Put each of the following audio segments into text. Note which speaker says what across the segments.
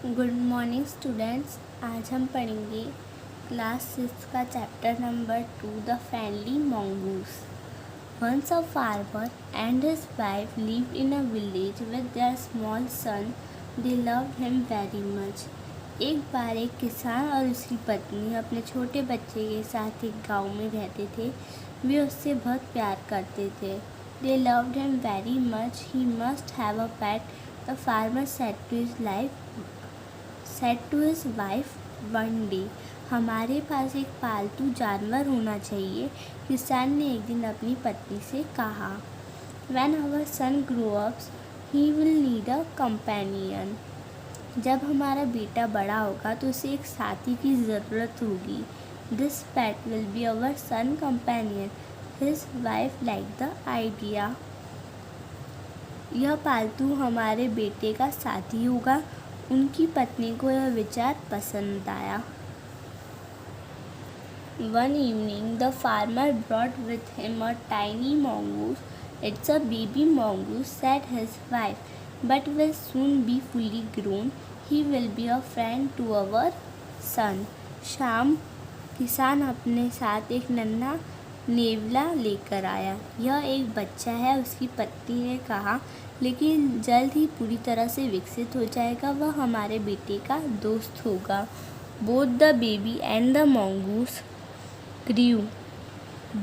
Speaker 1: Good morning students. आज हम पढ़ेंगे क्लास 6 का chapter number 2 the friendly mongoose। Once a farmer and his wife lived in a village with their small son. They loved him very much. एक बार एक किसान और उसकी पत्नी अपने छोटे बच्चे के साथ एक गांव में रहते थे। वे उससे बहुत प्यार करते थे। They loved him very much. He must have a pet. The farmer said to his wife one day. हमारे पास एक पालतू जानवर होना चाहिए, किसान ने एक दिन अपनी पत्नी से कहा। When our son grows up, he will need a companion. जब हमारा बेटा बड़ा होगा तो उसे एक साथी की ज़रूरत होगी। This pet will be our son companion. His wife liked the idea. यह पालतू हमारे बेटे का साथी होगा। उनकी पत्नी को यह विचार पसंद आया। One evening, the farmer brought with him a tiny mongoose. It's a baby mongoose, said his wife, but will soon be fully grown. He will be a friend to our son. शाम किसान अपने साथ एक नन्हा नेवला लेकर आया। यह एक बच्चा है, उसकी पत्नी ने कहा, लेकिन जल्द ही पूरी तरह से विकसित हो जाएगा। वह हमारे बेटे का दोस्त होगा। Both the baby and the mongoose grew.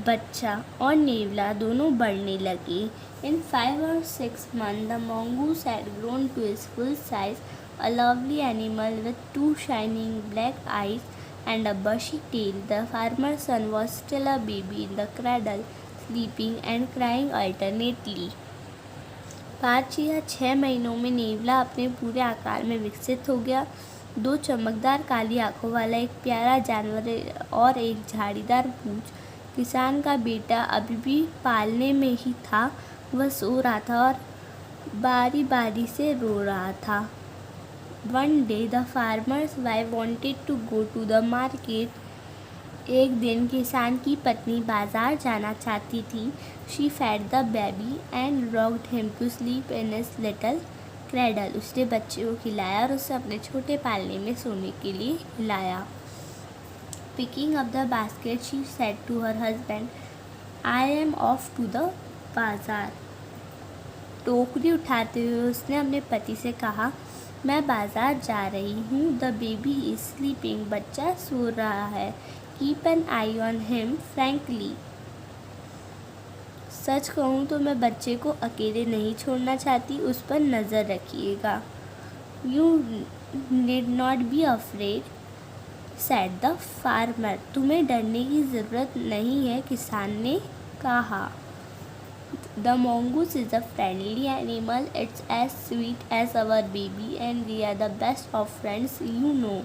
Speaker 1: बच्चा और नेवला दोनों बढ़ने लगे। In 5 or 6 months, the mongoose had grown to his full size, a lovely animal with 2 shining black eyes and a bushy tail. The farmer's son was still a baby in the cradle, sleeping and crying alternately. 5 या 6 महीनों में नेवला अपने पूरे आकार में विकसित हो गया। 2 चमकदार काली आंखों वाला एक प्यारा जानवर और एक झाड़ीदार पूंछ। किसान का बेटा अभी भी पालने में ही था। वह सो रहा था और बारी बारी से रो रहा था। One day the farmer's wife wanted to go to the market. एक दिन किसान की पत्नी बाजार जाना चाहती थी। She fed the baby and rocked him to sleep in his little cradle. उसने बच्चे को खिलाया और उसे अपने छोटे पालने में सोने के लिए हिलाया। Picking up the basket, she said to her husband, I am off to the बाजार. टोकरी उठाते हुए उसने अपने पति से कहा, मैं बाजार जा रही हूँ। The baby is sleeping. बच्चा सो रहा है। Keep an eye on him frankly. सच कहूँ तो मैं बच्चे को अकेले नहीं छोड़ना चाहती, उस पर नज़र रखिएगा। You need not be afraid, said the farmer. तुम्हें डरने की ज़रूरत नहीं है, किसान ने कहा। The mongoose is a friendly animal. It's as sweet as our baby and we are the best of friends, you know.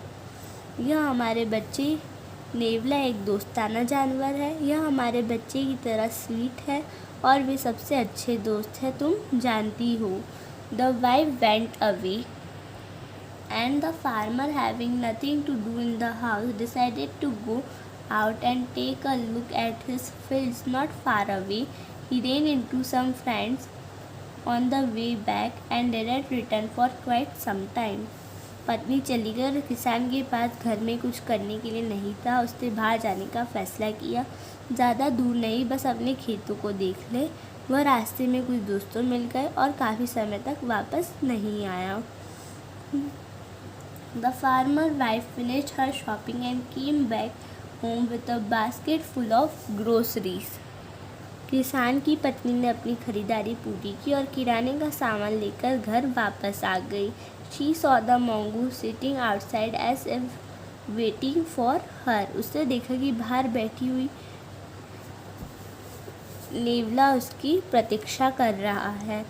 Speaker 1: यह हमारे बच्चे नेवला एक दोस्ताना जानवर है। यह हमारे बच्चे की तरह स्वीट है और वे सबसे अच्छे दोस्त हैं, तुम जानती हो। The wife went away and the farmer, having nothing to do in the house, decided to go out and take a look at his fields not far away. He ran into some friends on the way back and didn't return for quite some time. पत्नी चली गई और किसान के पास घर में कुछ करने के लिए नहीं था। उसने बाहर जाने का फैसला किया। ज़्यादा दूर नहीं, बस अपने खेतों को देख ले। वह रास्ते में कुछ दोस्तों मिल गए और काफ़ी समय तक वापस नहीं आया। The farmer wife finished her shopping and came back home with a basket full of groceries. किसान की पत्नी ने अपनी खरीदारी पूरी की और किराने का सामान लेकर घर वापस आ गई। She saw the mongoose sitting outside as if waiting for her. उसने देखा कि बाहर बैठी हुई नेवला उसकी प्रतीक्षा कर रहा है।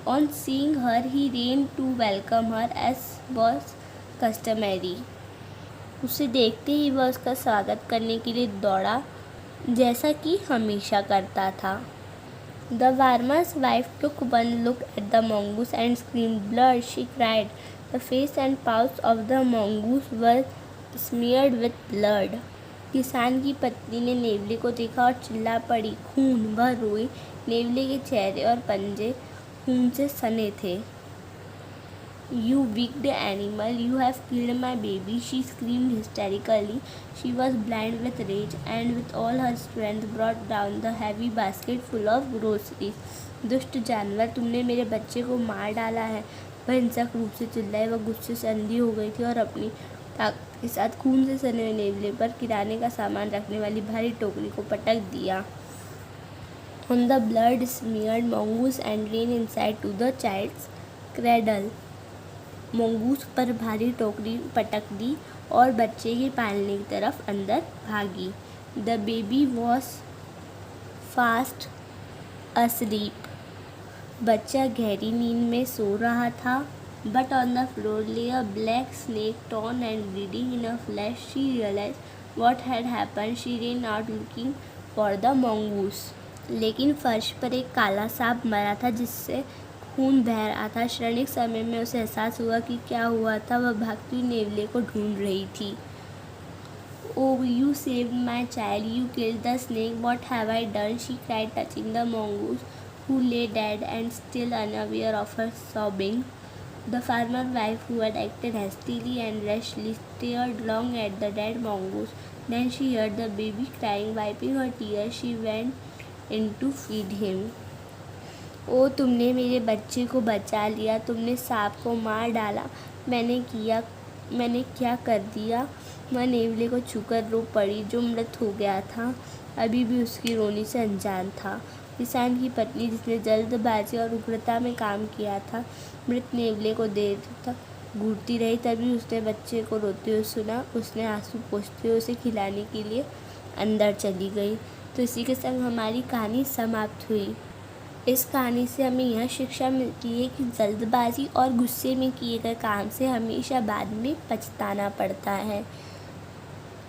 Speaker 1: On seeing her, he ran to welcome her as was customary. उसे देखते ही वह उसका स्वागत करने के लिए दौड़ा, जैसा कि हमेशा करता था। The farmer's wife took one look at the mongoose and screamed, blood, she cried. The face and paws of the mongoose were smeared with blood. किसान की पत्नी ने नेवले को देखा और चिल्ला पड़ी, खून। वह रोई। नेवले के चेहरे और पंजे खून से सने थे। You wicked animal, you have killed my baby, she screamed hysterically. She was blind with rage and with all her strength brought down the heavy basket full of groceries. दुष्ट जानवर, तुमने मेरे बच्चे को मार डाला है, वह हिंसक रूप से चिल्लाई। वह गुस्से से अंधी हो गई थी और अपनी ताकत के साथ खून से सने हुए नेवले पर किराने का सामान रखने वाली भारी टोकरी को पटक दिया। On the blood smeared mongoose and ran inside to the child's cradle. Mongoose पर भारी टोकरी पटक दी और बच्चे के पालने की तरफ अंदर भागी। The baby was fast asleep. बच्चा गहरी नींद में सो रहा था। But on the floor lay a black snake torn and bleeding in her flesh. She realized what had happened. She ran out looking for the mongoose. लेकिन फर्श पर एक काला सांप मरा था जिससे खून बह रहा था। क्षणिक समय में उसे एहसास हुआ कि क्या हुआ था। वह भागती नेवले को ढूंढ रही थी। Oh, you saved my child, you killed the snake, what have I done? She cried, touching the mongoose, who lay dead and still unaware of her sobbing. The farmer's wife, who had acted hastily and rashly, stared long at the dead mongoose. Then she heard the baby crying. Wiping her tears, she went in to feed him. ओ, तुमने मेरे बच्चे को बचा लिया, तुमने सांप को मार डाला, मैंने क्या कर दिया। वह नेवले को छूकर रो पड़ी जो मृत हो गया था, अभी भी उसकी रोनी से अनजान था। किसान की पत्नी, जिसने जल्दबाजी और उग्रता में काम किया था, मृत नेवले को देर तक घूरती रही। तभी उसने बच्चे को रोते हुए सुना। उसने आंसू पोंछते हुए उसे खिलाने के लिए अंदर चली गई। तो इसी के संग हमारी कहानी समाप्त हुई। इस कहानी से हमें यह शिक्षा मिलती है कि जल्दबाजी और गुस्से में किए गए काम से हमेशा बाद में पछताना पड़ता है।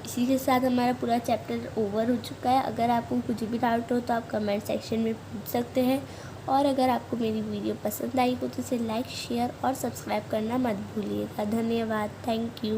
Speaker 1: इसी के साथ हमारा पूरा चैप्टर ओवर हो चुका है। अगर आपको कुछ भी डाउट हो तो आप कमेंट सेक्शन में पूछ सकते हैं। और अगर आपको मेरी वीडियो पसंद आई हो तो इसे लाइक, शेयर और सब्सक्राइब करना मत भूलिएगा। धन्यवाद। Thank you.